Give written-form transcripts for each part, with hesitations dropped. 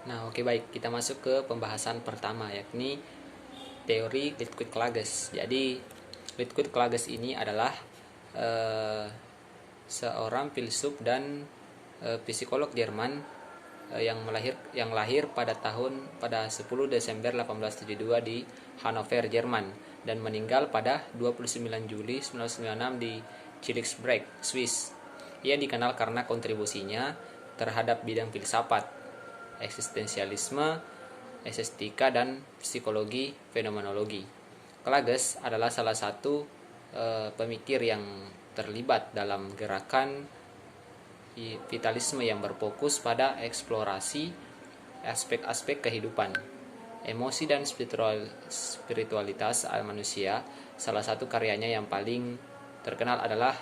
Nah, oke baik, kita masuk ke pembahasan pertama yakni teori Lichtquist-Klages. Jadi, Lichtquist-Klages ini adalah eh, seorang filsuf dan psikolog Jerman yang lahir pada 10 Desember 1872 di Hanover, Jerman dan meninggal pada 29 Juli 1996 di Chiliksbreg, Swiss. Ia dikenal karena kontribusinya terhadap bidang filsafat, eksistensialisme, estetika, dan psikologi fenomenologi. Klages adalah salah satu pemikir yang terlibat dalam gerakan vitalisme yang berfokus pada eksplorasi aspek-aspek kehidupan, emosi, dan spiritualitas manusia. Salah satu karyanya yang paling terkenal adalah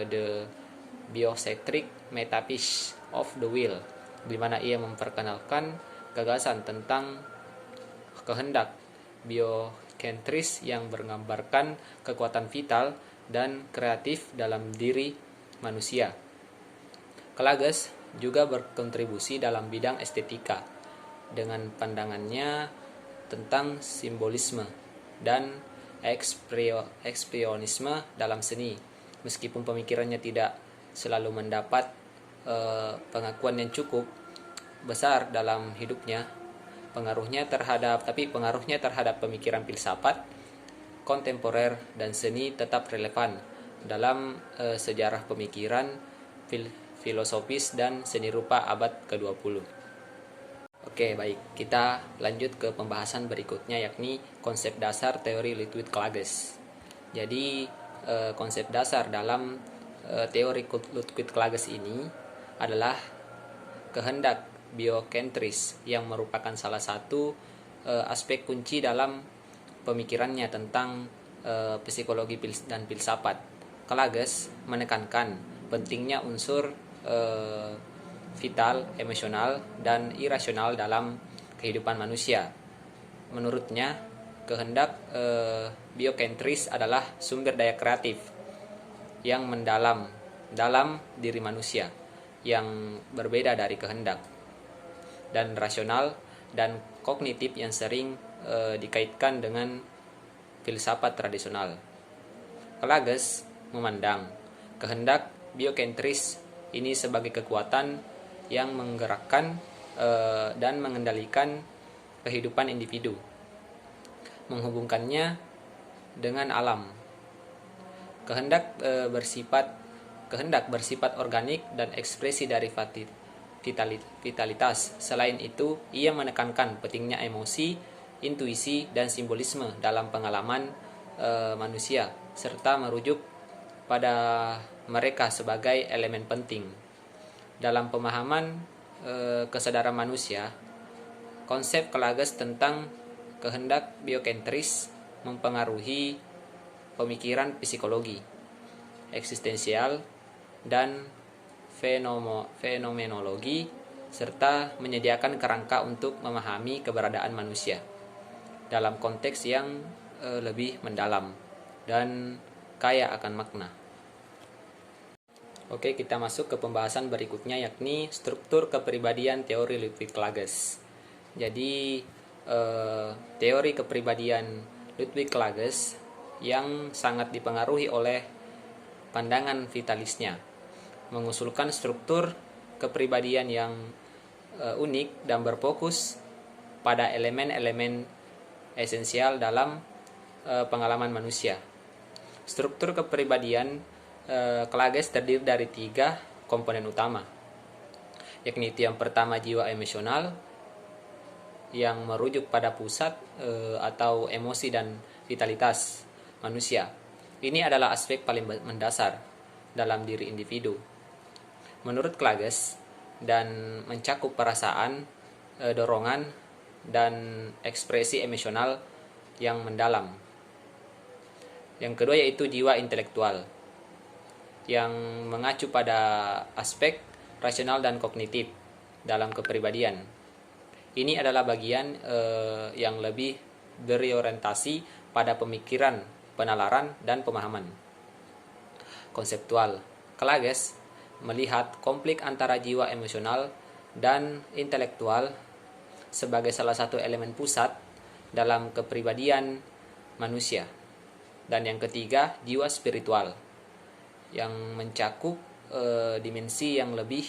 The Biocentric Metaphysics of the Will, di mana ia memperkenalkan gagasan tentang kehendak biokentris yang menggambarkan kekuatan vital dan kreatif dalam diri manusia. Klages juga berkontribusi dalam bidang estetika dengan pandangannya tentang simbolisme dan ekspresionisme dalam seni. Meskipun pemikirannya tidak selalu mendapat pengakuan yang cukup besar dalam hidupnya, pengaruhnya terhadap pemikiran filsafat kontemporer dan seni tetap relevan dalam sejarah pemikiran filosofis dan seni rupa abad ke-20. Oke, baik. Kita lanjut ke pembahasan berikutnya yakni konsep dasar teori Lichtquist-Klages. Jadi, konsep dasar dalam teori Lichtquist-Klages ini adalah kehendak biokentris yang merupakan salah satu aspek kunci dalam pemikirannya tentang psikologi dan filsafat. Klages menekankan pentingnya unsur vital, emosional, dan irasional dalam kehidupan manusia. Menurutnya, kehendak biokentris adalah sumber daya kreatif yang mendalam dalam diri manusia yang berbeda dari kehendak dan rasional dan kognitif yang sering dikaitkan dengan filsafat tradisional. Klages memandang kehendak biokentris ini sebagai kekuatan yang menggerakkan dan mengendalikan kehidupan individu, menghubungkannya dengan alam. Kehendak bersifat organik dan ekspresi dari vitalitas. Selain itu, ia menekankan pentingnya emosi, intuisi, dan simbolisme dalam pengalaman manusia, serta merujuk pada mereka sebagai elemen penting dalam pemahaman kesadaran manusia. Konsep Klages tentang kehendak biokentris mempengaruhi pemikiran psikologi eksistensial dan fenomenologi, serta menyediakan kerangka untuk memahami keberadaan manusia dalam konteks yang lebih mendalam dan kaya akan makna. Oke, kita masuk ke pembahasan berikutnya yakni struktur kepribadian teori Lichtquist-Klages. Jadi teori kepribadian Lichtquist-Klages yang sangat dipengaruhi oleh pandangan vitalisnya mengusulkan struktur kepribadian yang unik dan berfokus pada elemen-elemen esensial dalam pengalaman manusia. Struktur kepribadian Klages terdiri dari 3 komponen utama, yakni yang pertama jiwa emosional yang merujuk pada pusat atau emosi dan vitalitas manusia. Ini adalah aspek paling mendasar dalam diri individu menurut Klages dan mencakup perasaan, dorongan, dan ekspresi emosional yang mendalam. Yang kedua yaitu jiwa intelektual yang mengacu pada aspek rasional dan kognitif dalam kepribadian. Ini adalah bagian yang lebih berorientasi pada pemikiran, penalaran, dan pemahaman konseptual. Klages melihat konflik antara jiwa emosional dan intelektual sebagai salah satu elemen pusat dalam kepribadian manusia. Dan yang ketiga, jiwa spiritual yang mencakup dimensi yang lebih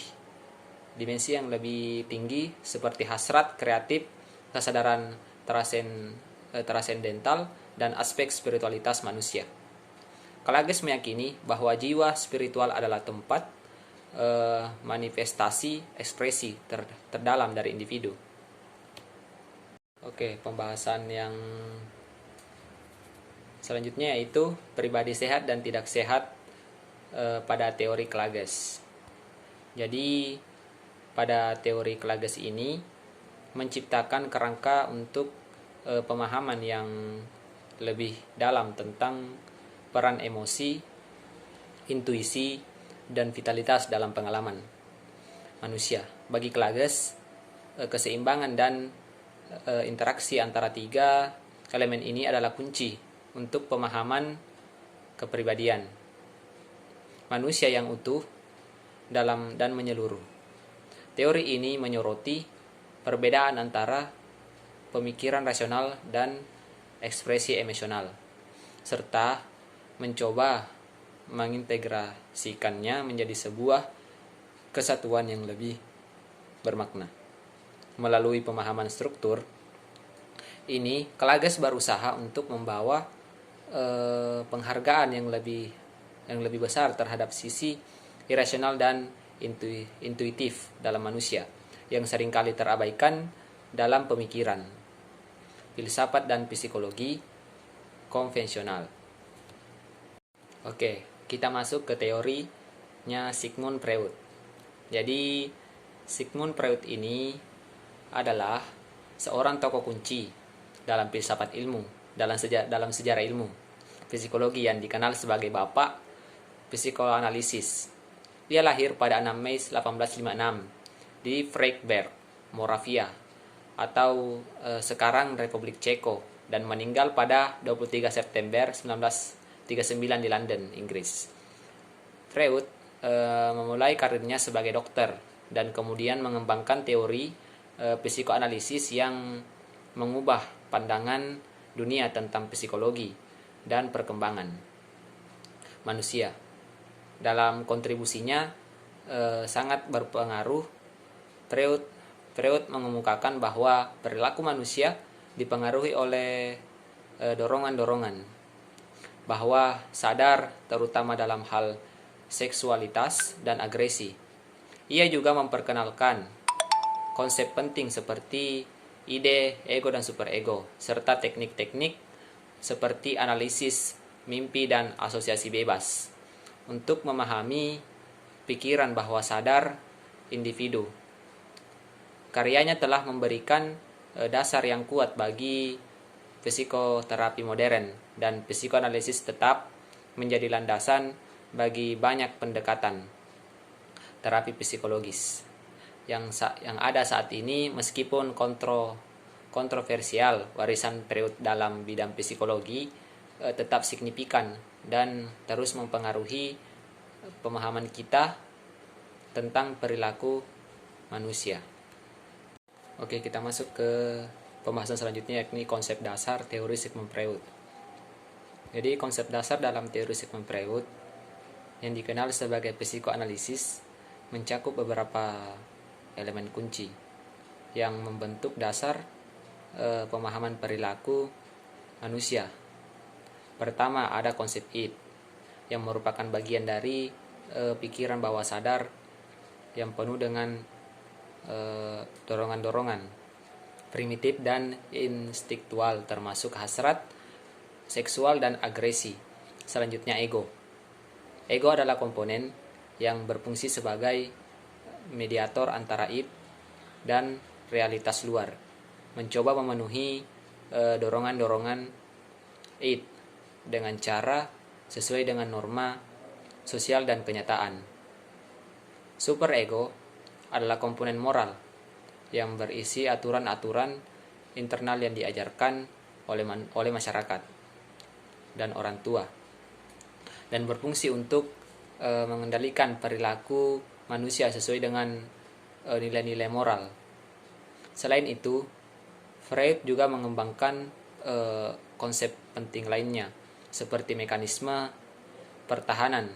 tinggi seperti hasrat, kreatif, kesadaran transendental, dan aspek spiritualitas manusia. Klages meyakini bahwa jiwa spiritual adalah tempat manifestasi ekspresi terdalam dari individu. Oke, pembahasan yang selanjutnya yaitu pribadi sehat dan tidak sehat pada teori Klages. Jadi pada teori Klages ini menciptakan kerangka untuk pemahaman yang lebih dalam tentang peran emosi, intuisi, dan vitalitas dalam pengalaman manusia. Bagi Klages, keseimbangan dan interaksi antara tiga elemen ini adalah kunci untuk pemahaman kepribadian manusia yang utuh dalam dan menyeluruh. Teori ini menyoroti perbedaan antara pemikiran rasional dan ekspresi emosional, serta mencoba mengintegrasikannya menjadi sebuah kesatuan yang lebih bermakna. Melalui pemahaman struktur ini, Klages berusaha untuk membawa penghargaan yang lebih besar terhadap sisi irasional dan intuitif dalam manusia yang seringkali terabaikan dalam pemikiran, filsafat, dan psikologi konvensional. Oke, kita masuk ke teorinya Sigmund Freud. Jadi Sigmund Freud ini adalah seorang tokoh kunci dalam filsafat ilmu, dalam sejarah ilmu psikologi yang dikenal sebagai bapak psikoanalisis. Dia lahir pada 6 Mei 1856 di Freiberg, Moravia, atau sekarang Republik Ceko, dan meninggal pada 23 September 1939 di London, Inggris. Freud memulai karirnya sebagai dokter dan kemudian mengembangkan teori psikoanalisis yang mengubah pandangan dunia tentang psikologi dan perkembangan manusia. Dalam kontribusinya sangat berpengaruh, Freud mengemukakan bahwa perilaku manusia dipengaruhi oleh dorongan-dorongan bahwa sadar, terutama dalam hal seksualitas dan agresi. Ia juga memperkenalkan konsep penting seperti ide, ego, dan superego, serta teknik-teknik seperti analisis mimpi dan asosiasi bebas untuk memahami pikiran bawah sadar individu. Karyanya telah memberikan dasar yang kuat bagi psikoterapi modern, dan psikoanalisis tetap menjadi landasan bagi banyak pendekatan terapi psikologis yang ada saat ini. Meskipun kontroversial, warisan Freud dalam bidang psikologi tetap signifikan dan terus mempengaruhi pemahaman kita tentang perilaku manusia. Oke, kita masuk ke pembahasan selanjutnya, yakni konsep dasar teori Sigmund Freud. Jadi konsep dasar dalam teori Sigmund Freud yang dikenal sebagai psikoanalisis mencakup beberapa elemen kunci yang membentuk dasar pemahaman perilaku manusia. Pertama, ada konsep id yang merupakan bagian dari pikiran bawah sadar yang penuh dengan dorongan-dorongan primitif dan instiktual, termasuk hasrat, seksual, dan agresi. Selanjutnya, ego. Ego adalah komponen yang berfungsi sebagai mediator antara id dan realitas luar, mencoba memenuhi dorongan-dorongan id dengan cara sesuai dengan norma sosial dan kenyataan. Superego adalah komponen moral yang berisi aturan-aturan internal yang diajarkan oleh masyarakat dan orang tua, dan berfungsi untuk mengendalikan perilaku manusia sesuai dengan nilai-nilai moral. Selain itu, Freud juga mengembangkan konsep penting lainnya, seperti mekanisme pertahanan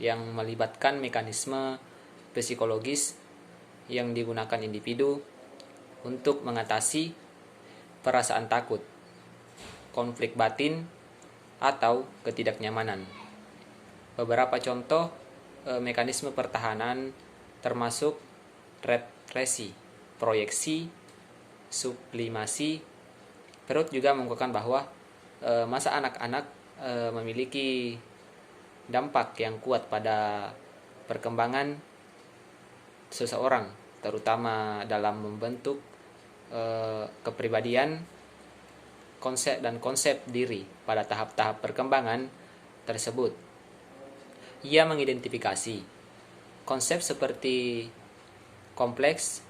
yang melibatkan mekanisme psikologis yang digunakan individu untuk mengatasi perasaan takut, konflik batin, atau ketidaknyamanan. Beberapa contoh mekanisme pertahanan termasuk represi, proyeksi, sublimasi. Freud juga mengungkapkan bahwa masa anak-anak memiliki dampak yang kuat pada perkembangan seseorang, terutama dalam membentuk kepribadian, konsep diri pada tahap-tahap perkembangan tersebut. Ia mengidentifikasi konsep seperti kompleks,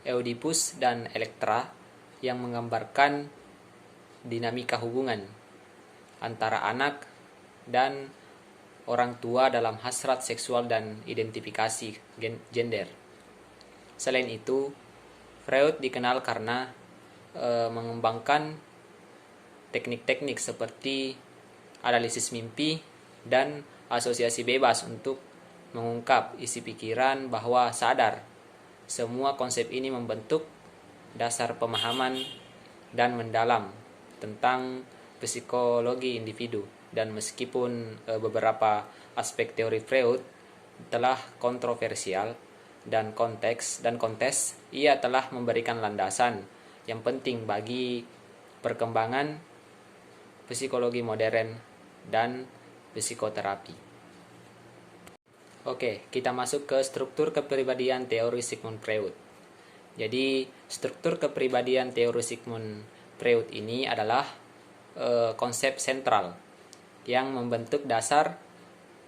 Oedipus, dan Elektra yang menggambarkan dinamika hubungan antara anak dan orang tua dalam hasrat seksual dan identifikasi gender. Selain itu, Freud dikenal karena mengembangkan teknik-teknik seperti analisis mimpi dan asosiasi bebas untuk mengungkap isi pikiran bahwa sadar. Semua konsep ini membentuk dasar pemahaman dan mendalam tentang psikologi individu. Dan meskipun beberapa aspek teori Freud telah kontroversial dan kontes, ia telah memberikan landasan yang penting bagi perkembangan psikologi modern dan psikoterapi. Oke, kita masuk ke struktur kepribadian teori Sigmund Freud. Jadi, struktur kepribadian teori Sigmund Freud ini adalah konsep sentral yang membentuk dasar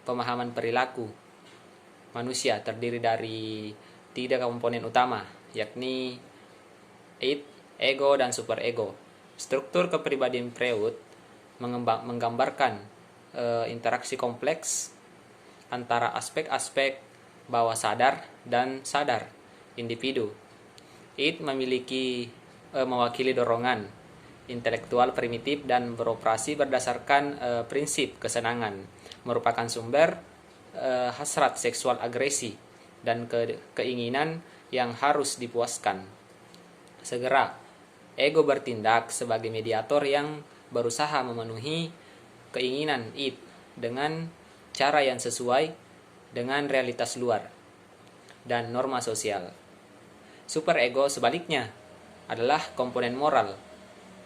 pemahaman perilaku manusia, terdiri dari 3 komponen utama, yakni id, ego, dan superego. Struktur kepribadian Freud menggambarkan interaksi kompleks antara aspek-aspek bawah sadar dan sadar individu. Id mewakili dorongan intelektual primitif dan beroperasi berdasarkan prinsip kesenangan, merupakan sumber hasrat seksual agresi dan keinginan yang harus dipuaskan segera. Ego bertindak sebagai mediator yang berusaha memenuhi keinginan id dengan cara yang sesuai dengan realitas luar dan norma sosial. Superego sebaliknya adalah komponen moral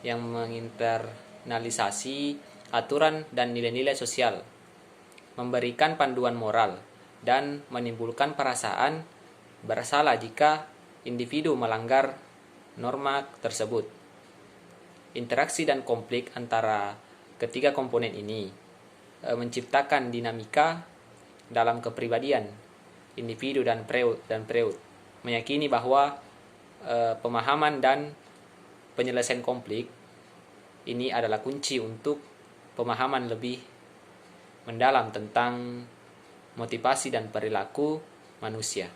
yang menginternalisasi aturan dan nilai-nilai sosial, memberikan panduan moral, dan menimbulkan perasaan bersalah jika individu melanggar norma tersebut. Interaksi dan konflik antara ketiga komponen ini menciptakan dinamika dalam kepribadian individu dan Freud meyakini bahwa pemahaman dan penyelesaian konflik ini adalah kunci untuk pemahaman lebih mendalam tentang motivasi dan perilaku manusia.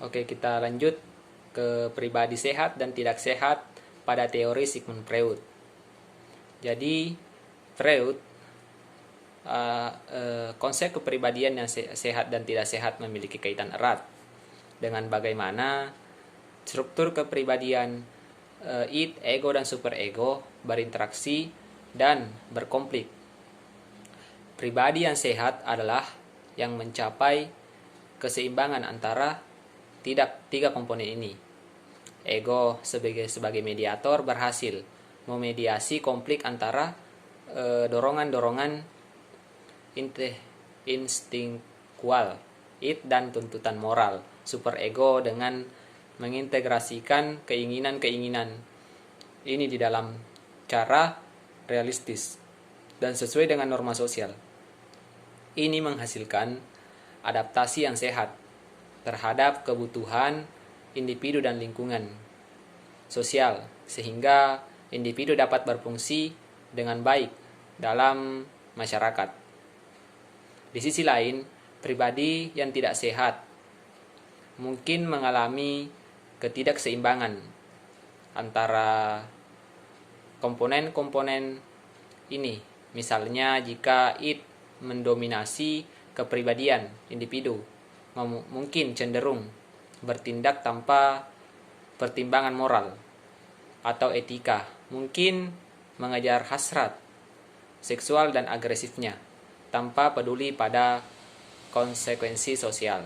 Oke, kita lanjut ke pribadi sehat dan tidak sehat pada teori Sigmund Freud. Jadi, Freud konsep kepribadian yang sehat dan tidak sehat memiliki kaitan erat dengan bagaimana struktur kepribadian id, ego, dan superego berinteraksi dan berkonflik. Pribadi yang sehat adalah yang mencapai keseimbangan antara tiga komponen ini. Ego sebagai mediator berhasil memediasi konflik antara dorongan-dorongan instingkual id dan tuntutan moral. Superego dengan mengintegrasikan keinginan-keinginan ini di dalam cara realistis dan sesuai dengan norma sosial. Ini menghasilkan adaptasi yang sehat terhadap kebutuhan individu dan lingkungan sosial, sehingga individu dapat berfungsi dengan baik dalam masyarakat. Di sisi lain, pribadi yang tidak sehat mungkin mengalami ketidakseimbangan antara komponen-komponen ini. Misalnya jika id mendominasi kepribadian individu, mungkin cenderung bertindak tanpa pertimbangan moral atau etika, mungkin mengejar hasrat seksual dan agresifnya tanpa peduli pada konsekuensi sosial.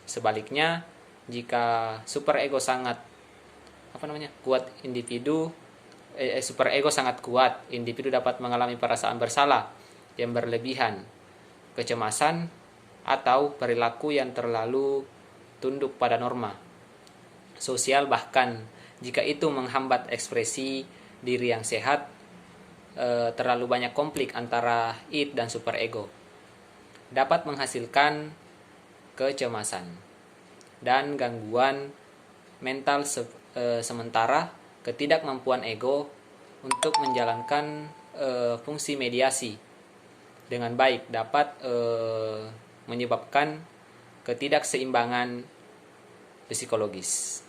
Sebaliknya, jika superego sangat kuat, superego sangat kuat, individu dapat mengalami perasaan bersalah yang berlebihan, kecemasan, atau perilaku yang terlalu tunduk pada norma sosial, bahkan jika itu menghambat ekspresi diri yang sehat. Terlalu banyak konflik antara id dan superego dapat menghasilkan kecemasan dan gangguan mental sementara ketidakmampuan ego untuk menjalankan fungsi mediasi dengan baik dapat menyebabkan ketidakseimbangan psikologis.